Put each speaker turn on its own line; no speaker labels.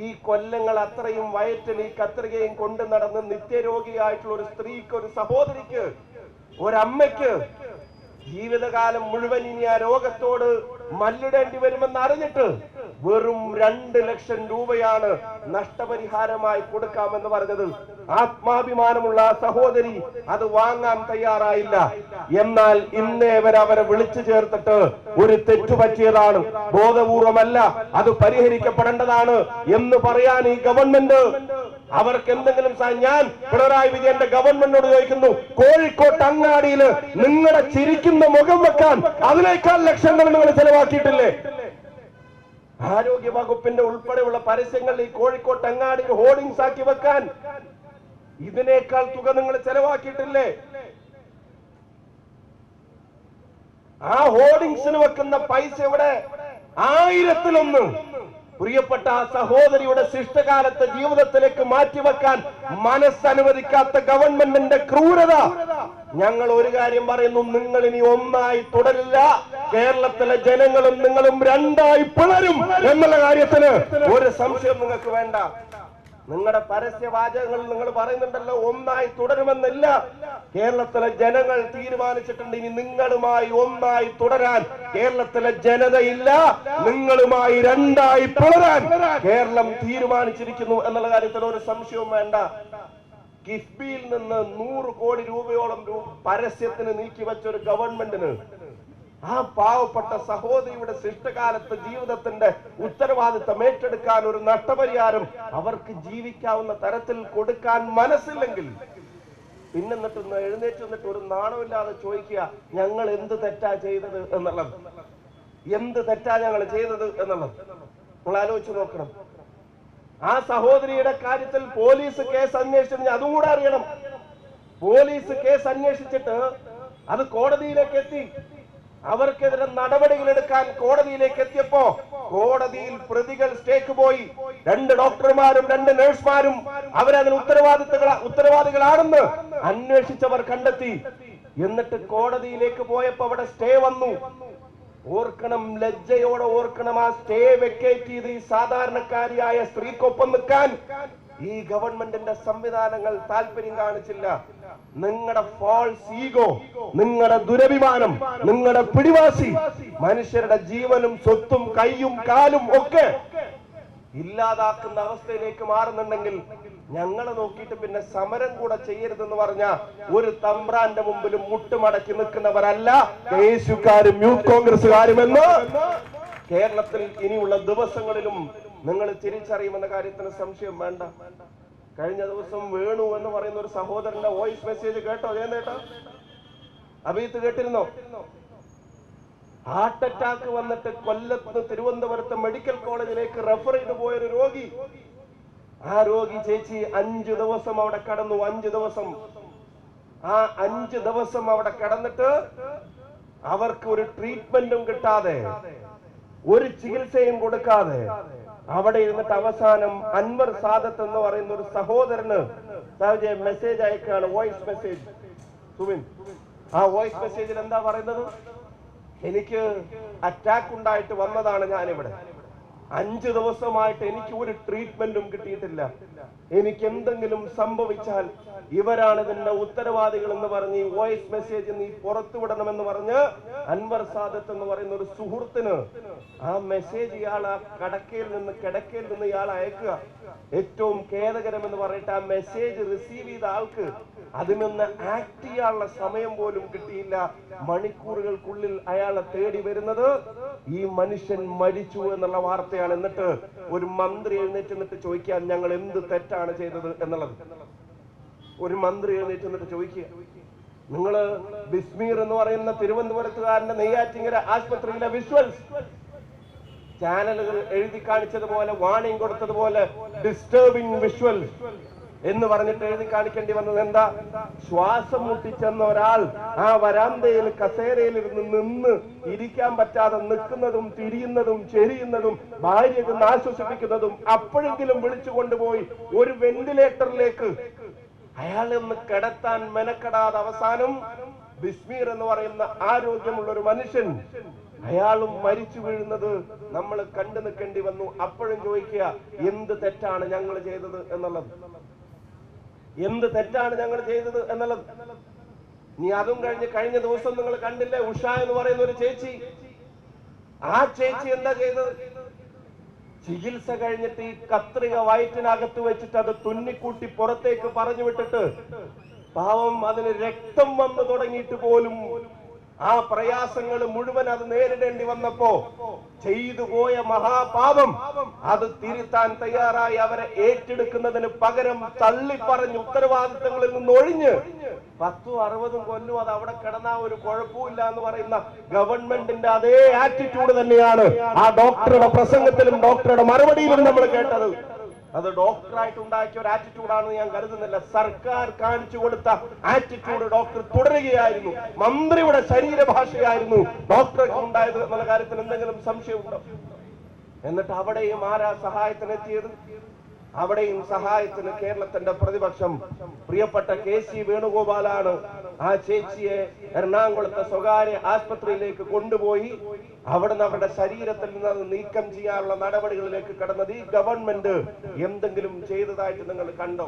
ഈ കൊല്ലങ്ങൾ അത്രയും വയറ്റിൽ ഈ കത്രികയും കൊണ്ട് നടന്ന് നിത്യരോഗിയായിട്ടുള്ള ഒരു സ്ത്രീക്ക്, ഒരു സഹോദരിക്ക്, ഒരമ്മയ്ക്ക് ജീവിതകാലം മുഴുവൻ ഇനി ആ രോഗത്തോട് മല്ലിടേണ്ടി വരുമെന്ന് അറിഞ്ഞിട്ട് വെറും 2 ലക്ഷം രൂപയാണ് നഷ്ടപരിഹാരമായി കൊടുക്കാമെന്ന് പറഞ്ഞത്. ആത്മാഭിമാനമുള്ള ആ സഹോദരി അത് വാങ്ങാൻ തയ്യാറായില്ല. എന്നാൽ ഇന്നേ വരെ അവരെ വിളിച്ചു ചേർത്തിട്ട് ഒരു തെറ്റുപറ്റിയതാണ്, ബോധപൂർവമല്ല, അത് പരിഹരിക്കപ്പെടേണ്ടതാണ് എന്ന് പറയാൻ ഈ ഗവൺമെന്റ് അവർക്ക് എന്തെങ്കിലും ഞാൻ പിണറായി വിജയന്റെ ഗവൺമെന്റിനോട് ചോദിക്കുന്നു, കോഴിക്കോട്ട് അങ്ങാടിയിൽ നിങ്ങളുടെ ചിരിക്കുന്ന മുഖം വെക്കാൻ അതിനേക്കാൾ ലക്ഷങ്ങൾ നിങ്ങൾ ചെലവാക്കിയിട്ടില്ലേ? ആരോഗ്യ വകുപ്പിന്റെ ഉൾപ്പെടെയുള്ള പരസ്യങ്ങൾ ഈ കോഴിക്കോട്ട് അങ്ങാടിയിൽ ഹോർഡിംഗ്സ് ആക്കി വെക്കാൻ ഇതിനേക്കാൾ തുക നിങ്ങൾ ചെലവാക്കിയിട്ടില്ലേ? ആ ഹോർഡിംഗ്സിന് വെക്കുന്ന പൈസ ഇവിടെ 1000-1. പ്രിയപ്പെട്ട ആ സഹോദരിയുടെ ശിഷ്ടകാലത്തെ ജീവിതത്തിലേക്ക് മാറ്റിവെക്കാൻ മനസ്സനുവദിക്കാത്ത ഗവൺമെന്റിന്റെ ക്രൂരത. ഞങ്ങൾ ഒരു കാര്യം പറയുന്നു, നിങ്ങൾ ഇനി ഒന്നായി തുടരില്ല. കേരളത്തിലെ ജനങ്ങളും നിങ്ങളും 2ആയി പിളരും എന്നുള്ള കാര്യത്തിന് ഒരു സംശയം നിങ്ങൾക്ക് വേണ്ട. നിങ്ങളുടെ പരസ്യവാചകങ്ങൾ നിങ്ങൾ പറയുന്നുണ്ടല്ലോ ഒന്നായി തുടരുമെന്നില്ല. കേരളത്തിലെ ജനങ്ങൾ തീരുമാനിച്ചിട്ടുണ്ട് ഇനി നിങ്ങളുമായി ഒന്നായി തുടരാൻ കേരളത്തിലെ ജനതയില്ല, നിങ്ങളുമായി 2ആയി പിളരാൻ കേരളം തീരുമാനിച്ചിരിക്കുന്നു എന്നുള്ള കാര്യത്തിൽ ഒരു സംശയവും വേണ്ട. കിഫ്ബിയിൽ നിന്ന് 100 കോടി രൂപയോളം പരസ്യത്തിന് നീക്കിവെച്ച ഒരു ഗവൺമെന്റിന് ആ പാവപ്പെട്ട സഹോദരിയുടെ ശിഷ്ടകാലത്ത് ജീവിതത്തിന്റെ ഉത്തരവാദിത്തം ഏറ്റെടുക്കാൻ ഒരു നഷ്ടപരിഹാരം അവർക്ക് ജീവിക്കാവുന്ന തരത്തിൽ കൊടുക്കാൻ മനസ്സില്ലെങ്കിൽ പിന്നെന്നിട്ട് എഴുന്നേറ്റ് നിന്നിട്ട് ഒരു നാണമില്ലാതെ ചോദിക്കുക ഞങ്ങൾ എന്ത് തെറ്റാ ചെയ്തത് എന്നുള്ളത്, എന്ത് തെറ്റാ ഞങ്ങൾ ചെയ്തത് എന്നുള്ളത് നിങ്ങൾ ആലോചിച്ച് നോക്കണം. ആ സഹോദരിയുടെ കാര്യത്തിൽ പോലീസ് കേസ് അന്വേഷിച്ചു, അതും കൂടെ അറിയണം. പോലീസ് കേസ് അന്വേഷിച്ചിട്ട് അത് കോടതിയിലേക്ക് എത്തി. അവർക്കെതിരെ നടപടികൾ എടുക്കാൻ കോടതിയിലേക്ക് എത്തിയപ്പോ കോടതിയിൽ പ്രതികൾ സ്റ്റേക്ക് പോയി. 2 ഡോക്ടർമാരും 2 നഴ്സുമാരും അവരതിന് ഉത്തരവാദികളാണെന്ന് അന്വേഷിച്ചവർ കണ്ടെത്തി. എന്നിട്ട് കോടതിയിലേക്ക് പോയപ്പോ അവിടെ സ്റ്റേ വന്നു. ഓർക്കണം, ലജ്ജയോടെ ഓർക്കണം, ആ സ്റ്റേ വെക്കേറ്റ് ചെയ്ത് ഈ സാധാരണക്കാരിയായ സ്ത്രീക്കൊപ്പം നിൽക്കാൻ ഈ ഗവൺമെന്റിന്റെ സംവിധാനങ്ങൾ താല്പര്യം കാണിച്ചില്ല. നിങ്ങളുടെ ഫാൾസ് ഈഗോ, നിങ്ങളുടെ ദുരഭിമാനം, നിങ്ങളുടെ പിടിവാശി മനുഷ്യരുടെ ജീവനും സ്വത്തും കൈയും കാലും ഒക്കെ ഇല്ലാതാക്കുന്ന അവസ്ഥയിലേക്ക് മാറുന്നുണ്ടെങ്കിൽ ഞങ്ങളെ നോക്കിയിട്ട് പിന്നെ സമരം കൂടെ ചെയ്യരുതെന്ന് പറഞ്ഞ ഒരു തമ്പ്രാന്റെ മുമ്പിലും മുട്ടുമടക്കി നിൽക്കുന്നവരല്ല യേശുക്കാരും യൂത്ത് കോൺഗ്രസുകാരുമെന്ന് കേരളത്തിൽ ഇനിയുള്ള ദിവസങ്ങളിലും നിങ്ങൾ തിരിച്ചറിയുമെന്ന കാര്യത്തിന് സംശയം വേണ്ട. കഴിഞ്ഞ ദിവസം വേണു എന്ന് പറയുന്ന ഒരു സഹോദരന്റെ വോയിസ് മെസ്സേജ് കേട്ടോ? ജയന്തേട്ടാ, അഭിത്ത് കേട്ടിരുന്നോ? ഹാർട്ട് അറ്റാക്ക് വന്നിട്ട് കൊല്ലത്ത് തിരുവനന്തപുരത്ത് മെഡിക്കൽ കോളേജിലേക്ക് റെഫർ ചെയ്തു പോയൊരു രോഗി. ആ രോഗി ചേച്ചി 5 ദിവസം അവിടെ കടന്നു. 5 ദിവസം. ആ 5 ദിവസം അവിടെ കടന്നിട്ട് അവർക്ക് ഒരു ട്രീറ്റ്മെന്റും കിട്ടാതെ, ഒരു ചികിത്സയും കൊടുക്കാതെ അവിടെ ഇരുന്നിട്ട് അവസാനം അൻവർ സാദത്ത് എന്ന് പറയുന്ന ഒരു സഹോദരന് മെസ്സേജ് അയക്കാണ്, വോയിസ് മെസ്സേജ്. സുവിൻ, ആ വോയിസ് മെസ്സേജിൽ എന്താ പറയുന്നത്? എനിക്ക് അറ്റാക്ക് ഉണ്ടായിട്ട് വന്നതാണ് ഞാനിവിടെ. 5 ദിവസമായിട്ട് എനിക്ക് ഒരു ട്രീറ്റ്മെന്റും കിട്ടിയിട്ടില്ല. എനിക്ക് എന്തെങ്കിലും സംഭവിച്ചാൽ ഇവരാണ് ഇതിന്റെ ഉത്തരവാദികൾ എന്ന് പറഞ്ഞ് ഈ വോയിസ് മെസ്സേജ് നീ പുറത്തുവിടണമെന്ന് പറഞ്ഞ് അൻവർ സാദത്ത് എന്ന് പറയുന്ന ഒരു സുഹൃത്തിന് ആ മെസ്സേജ് ഇയാൾ ആ കിടക്കയിൽ നിന്ന് ഇയാൾ അയക്കുക. ഏറ്റവും ഖേദകരം എന്ന് പറഞ്ഞിട്ട് ആ മെസ്സേജ് റിസീവ് ചെയ്ത ആൾക്ക് അതിൽ നിന്ന് ആക്ട് ചെയ്യാനുള്ള സമയം പോലും കിട്ടിയില്ല. മണിക്കൂറുകൾക്കുള്ളിൽ അയാളെ തേടി വരുന്നത് ഈ മനുഷ്യൻ മരിച്ചു എന്നുള്ള വാർത്തയാണ്. എന്നിട്ട് ഒരു മന്ത്രി എഴുന്നേറ്റ് നിന്നിട്ട് ചോദിക്കാൻ ഞങ്ങൾ എന്ത് തെറ്റാണ് ചെയ്തത് എന്നുള്ളത്. ഒരു മന്ത്രി എഴുന്നേറ്റ് നിന്നിട്ട് ചോദിക്കുക, നിങ്ങള് ബിസ്മീർ എന്ന് പറയുന്ന തിരുവനന്തപുരത്തുകാരന്റെ നെയ്യാറ്റിങ്കര ആശുപത്രിയിലെ വിഷ്വൽസ് ചാനലുകൾ എഴുതി കാണിച്ചതുപോലെ, വാണിംഗ് കൊടുത്തതുപോലെ ഡിസ്റ്റർബിംഗ് വിഷ്വൽസ് എന്ന് പറഞ്ഞിട്ട് എഴുതി കാണിക്കേണ്ടി വന്നത് എന്താ? ശ്വാസം മുട്ടിച്ചെന്ന ഒരാൾ ആ വരാന്തയിൽ കസേരയിൽ നിന്ന് ഇരിക്കാൻ പറ്റാതെ നിൽക്കുന്നതും തിരിയുന്നതും ചെരിയുന്നതും ഭാര്യയെ ആശ്വസിപ്പിക്കുന്നതും അപ്പോഴെങ്കിലും വിളിച്ചു കൊണ്ടുപോയി ഒരു വെന്റിലേറ്ററിലേക്ക് അയാളെ ഒന്ന് കിടത്താൻ മെനക്കെടാതെ അവസാനം ബിസ്മീർ എന്ന് പറയുന്ന ആരോഗ്യമുള്ള ഒരു മനുഷ്യൻ അയാളും മരിച്ചു വീഴുന്നത് നമ്മൾ കണ്ടു നിൽക്കേണ്ടി വന്നു. അപ്പോഴും ചോദിക്കുക, എന്ത് തെറ്റാണ് ഞങ്ങൾ ചെയ്തത് എന്നുള്ളത്, എന്ത് തെറ്റാണ് ഞങ്ങൾ ചെയ്തത് എന്നുള്ളത്. നീ അതും കഴിഞ്ഞ ദിവസം നിങ്ങൾ കണ്ടില്ലേ, ഉഷ എന്ന് പറയുന്ന ഒരു ചേച്ചി. ആ ചേച്ചി എന്താ ചെയ്തത്? ചികിത്സ കഴിഞ്ഞിട്ട് ഈ കത്രിക വയറ്റിനകത്ത് വെച്ചിട്ട് അത് തുന്നിക്കൂട്ടി പുറത്തേക്ക് പറഞ്ഞു വിട്ടിട്ട് പാവം അതിന് രക്തം വന്നു തുടങ്ങിയിട്ട് പോലും ആ പ്രയാസങ്ങൾ മുഴുവൻ അത് നേരിടേണ്ടി വന്നപ്പോ ചെയ്തു പോയ മഹാപാപം അത് തിരുത്താൻ തയ്യാറായി അവരെ ഏറ്റെടുക്കുന്നതിന് പകരം തള്ളിപ്പറഞ്ഞ് ഉത്തരവാദിത്തങ്ങളിൽ നിന്ന് ഒഴിഞ്ഞ് 10-60 കൊല്ലും അത് അവിടെ കിടന്നാ ഒരു കുഴപ്പമില്ല എന്ന് പറയുന്ന ഗവൺമെന്റിന്റെ അതേ ആറ്റിറ്റ്യൂഡ് തന്നെയാണ് ആ ഡോക്ടറുടെ പ്രസംഗത്തിലും ഡോക്ടറുടെ മറുപടിയിലും നമ്മൾ കേട്ടത്. അത് ഡോക്ടറായിട്ട് ഉണ്ടാക്കിയ ഒരു ആറ്റിറ്റ്യൂഡാണെന്ന് ഞാൻ കരുതുന്നില്ല. സർക്കാർ കാണിച്ചു കൊടുത്ത ആറ്റിറ്റ്യൂഡ് ഡോക്ടർ തുടരുകയായിരുന്നു. മന്ത്രിയുടെ ശരീരഭാഷയായിരുന്നു ഡോക്ടർക്ക് ഉണ്ടായത് എന്നുള്ള കാര്യത്തിൽ എന്തെങ്കിലും സംശയമുണ്ടോ? എന്നിട്ട് അവിടെയും ആരാ സഹായത്തിനെത്തിയത്? അവിടെയും സഹായത്തിന് കേരളത്തിന്റെ പ്രതിപക്ഷം പ്രിയപ്പെട്ട KC വേണുഗോപാലാണ് ആ ചേച്ചിയെ എറണാകുളത്തെ സ്വകാര്യ ആശുപത്രിയിലേക്ക് കൊണ്ടുപോയി അവിടുന്ന് അവരുടെ ശരീരത്തിൽ നിന്ന് അത് നീക്കം ചെയ്യാനുള്ള നടപടികളിലേക്ക് കടന്നത്. ഈ ഗവൺമെന്റ് എന്തെങ്കിലും ചെയ്തതായിട്ട് നിങ്ങൾ കണ്ടോ?